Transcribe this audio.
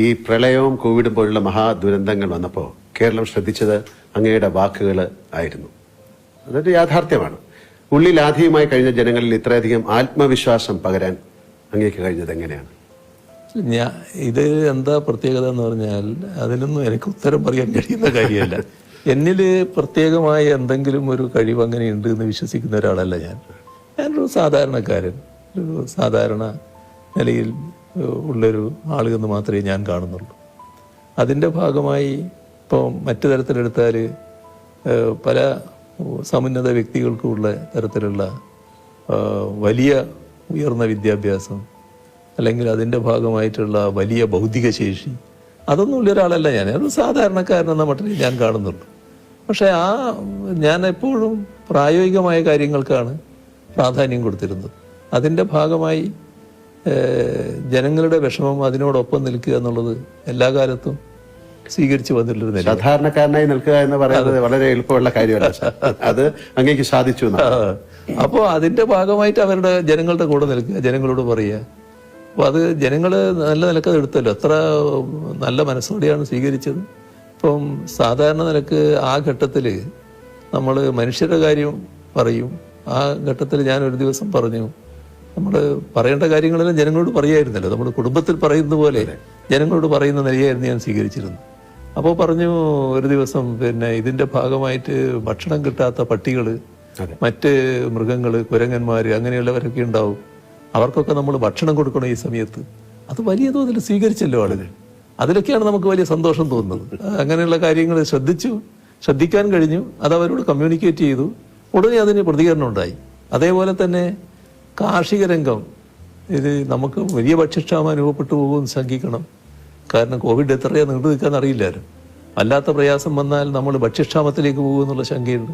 ഈ പ്രളയവും കോവിഡും പോലുള്ള മഹാദുരന്തങ്ങൾ വന്നപ്പോൾ കേരളം ശ്രദ്ധിച്ചത് അങ്ങയുടെ വാക്കുകൾ ആയിരുന്നു. അതൊരു യാഥാർത്ഥ്യമാണ്. ഉള്ളിലാധികമായി കഴിഞ്ഞ ജനങ്ങളിൽ ഇത്രയധികം ആത്മവിശ്വാസം പകരാൻ അങ്ങേക്ക് കഴിഞ്ഞത് എങ്ങനെയാണ്? ഇത് എന്താ പ്രത്യേകത എന്ന് പറഞ്ഞാൽ അതിനൊന്നും എനിക്ക് ഉത്തരം പറയാൻ കഴിയുന്ന കാര്യമല്ല. എന്നിൽ പ്രത്യേകമായ എന്തെങ്കിലും ഒരു കഴിവ് അങ്ങനെ ഉണ്ട് എന്ന് വിശ്വസിക്കുന്ന ഒരാളല്ല ഞാനൊരു സാധാരണക്കാരൻ, ഒരു സാധാരണ നിലയിൽ ഉള്ളൊരു ആളെന്ന് മാത്രമേ ഞാൻ കാണുന്നുള്ളൂ. അതിൻ്റെ ഭാഗമായി ഇപ്പോൾ മറ്റു തരത്തിലെടുത്താൽ പല സമുന്നത വ്യക്തികൾക്കുമുള്ള തരത്തിലുള്ള വലിയ ഉയർന്ന വിദ്യാഭ്യാസം അല്ലെങ്കിൽ അതിൻ്റെ ഭാഗമായിട്ടുള്ള വലിയ ഭൗതിക ശേഷി അതൊന്നും ഉള്ള ഒരാളല്ല ഞാനൊരു സാധാരണക്കാരനെന്ന മട്ടിൽ ഞാൻ കാണുന്നുള്ളൂ. പക്ഷെ ഞാൻ എപ്പോഴും പ്രായോഗികമായ കാര്യങ്ങൾക്കാണ് പ്രാധാന്യം കൊടുത്തിരുന്നത്. അതിൻ്റെ ഭാഗമായി ജനങ്ങളുടെ വിഷമം അതിനോടൊപ്പം നിൽക്കുക എന്നുള്ളത് എല്ലാ കാലത്തും സ്വീകരിച്ചു വന്നിട്ടുള്ള സാധാരണക്കാരനായി നിൽക്കുക എന്ന് പറയുന്നത് വളരെ എളുപ്പമുള്ള കാര്യമല്ല. അത് അങ്ങേക്ക് സാധിച്ചു. അപ്പോൾ അതിന്റെ ഭാഗമായിട്ട് അവരുടെ ജനങ്ങളുടെ കൂടെ നിൽക്കുക, ജനങ്ങളോട് പറയുക. അപ്പോൾ അത് ജനങ്ങൾ നല്ല നിലക്ക് എടുത്തല്ലോ, അത്ര നല്ല മനസ്സോടെയാണ് സ്വീകരിച്ചത്. ഇപ്പം സാധാരണ നിലക്ക് ആ ഘട്ടത്തിൽ നമ്മൾ മനുഷ്യരുടെ കാര്യം പറയും. ആ ഘട്ടത്തിൽ ഞാൻ ഒരു ദിവസം പറഞ്ഞു, നമ്മൾ പറയേണ്ട കാര്യങ്ങളെല്ലാം ജനങ്ങളോട് പറയായിരുന്നല്ലോ, നമ്മൾ കുടുംബത്തിൽ പറയുന്ന പോലെ ജനങ്ങളോട് പറയുന്ന നിലയായിരുന്നു ഞാൻ സ്വീകരിച്ചിരുന്നത്. അപ്പോൾ പറഞ്ഞു ഒരു ദിവസം, പിന്നെ ഇതിന്റെ ഭാഗമായിട്ട് ഭക്ഷണം കിട്ടാത്ത പട്ടികൾ, മറ്റ് മൃഗങ്ങൾ, കുരങ്ങന്മാർ അങ്ങനെയുള്ളവരൊക്കെ ഉണ്ടാവും, അവർക്കൊക്കെ നമ്മൾ ഭക്ഷണം കൊടുക്കണം ഈ സമയത്ത്. അത് വലിയ തോതിൽ സ്വീകരിച്ചല്ലോ ആളുകൾ. അതിലൊക്കെയാണ് നമുക്ക് വലിയ സന്തോഷം തോന്നുന്നത്. അങ്ങനെയുള്ള കാര്യങ്ങൾ ശ്രദ്ധിക്കാൻ കഴിഞ്ഞു. അത് അവരോട് കമ്മ്യൂണിക്കേറ്റ് ചെയ്തു. ഉടനെ അതിന് പ്രതികരണം ഉണ്ടായി. അതേപോലെ തന്നെ കാർഷിക രംഗം, ഇത് നമുക്ക് വലിയ ഭക്ഷ്യക്ഷാമം അനുഭവപ്പെട്ടു പോകുമെന്ന് ശങ്കിക്കണം. കാരണം കോവിഡ് എത്രയാണ് നീണ്ടു നിൽക്കാൻ അറിയില്ലായിരുന്നു. അല്ലാത്ത പ്രയാസം വന്നാൽ നമ്മൾ ഭക്ഷ്യക്ഷാമത്തിലേക്ക് പോകുമെന്നുള്ള ശങ്കയുണ്ട്.